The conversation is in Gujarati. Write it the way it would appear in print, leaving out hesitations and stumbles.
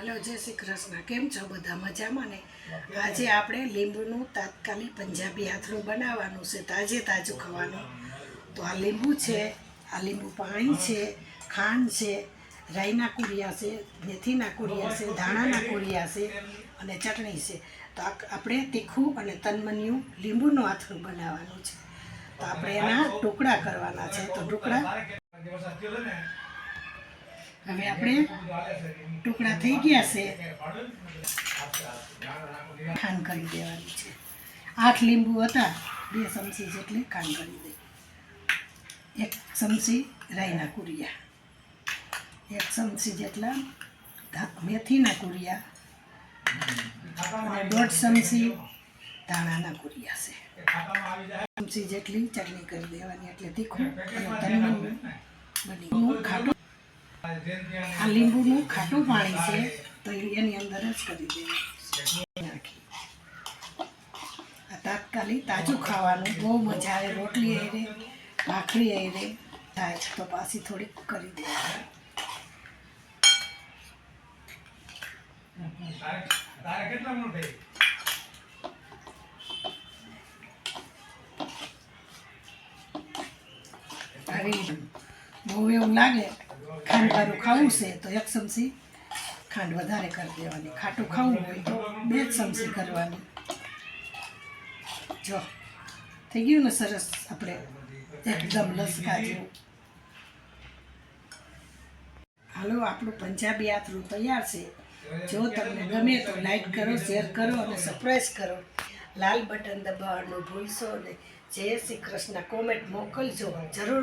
હાલો, જય શ્રી કૃષ્ણ. કેમ છો બધા? મજામાં ને? આજે આપણે લીંબુનું તાત્કાલિક પંજાબી આથરું બનાવવાનું છે, તાજે તાજું ખાવાનું. તો આ લીંબુ છે, આ લીંબુ પાણી છે, ખાંડ છે, રાઈના કુરિયા છે, મેથીના કુરિયા છે, ધાણાના કુરિયા છે અને ચટણી છે. તો આપણે તીખું અને તનમનિયું લીંબુનું આથરું બનાવવાનું છે. તો આપણે એના ટુકડા કરવાના છે. તો ટુકડા હવે આપણે ટુકડા થઈ ગયા છે. ખાંડ કરી દેવાની છે. 8 લીંબુ હતા, 2 ચમચી જેટલી ખાંડ કરી દઈ. 1 ચમચી રાઈના કુરિયા, 1 ચમચી જેટલા મેથીના કુરિયા અને 1.5 ચમચી ધાણાના કુરિયા છે. 1 ચમચી જેટલી ચટણી કરી દેવાની, એટલે તીખું અને તનમનિયું બની. ખાટું આ લીંબુનું ખાટું પાણી છે, તો એની અંદર જ કરી દેવું નાખી. આ તાત્કાલિક તાજું ખાવાનું બહુ મજા આવે. રોટલી આવે, ભાખરી આવે થાય તો પાછી થોડીક કરી દેવાની. બહુ એવું લાગે ખાંડવાળું ખાવું છે તો 1 ચમચી ખાંડ વધારે કરી દેવાની. ખાટું ખાવું હોય તો 2 ચમચી કરવાની. જો થઈ ગયું ને સરસ, આપણે એકદમ લસકા જેવું. હાલો, આપણું પંજાબી આથરું તૈયાર છે. જો તમને ગમે તો લાઈક કરો, શેર કરો અને સબસ્ક્રાઈબ કરો. લાલ બટન દબાવવાનું ભૂલશો નહીં. જય શ્રી કૃષ્ણ. કોમેન્ટ મોકલજો જરૂર.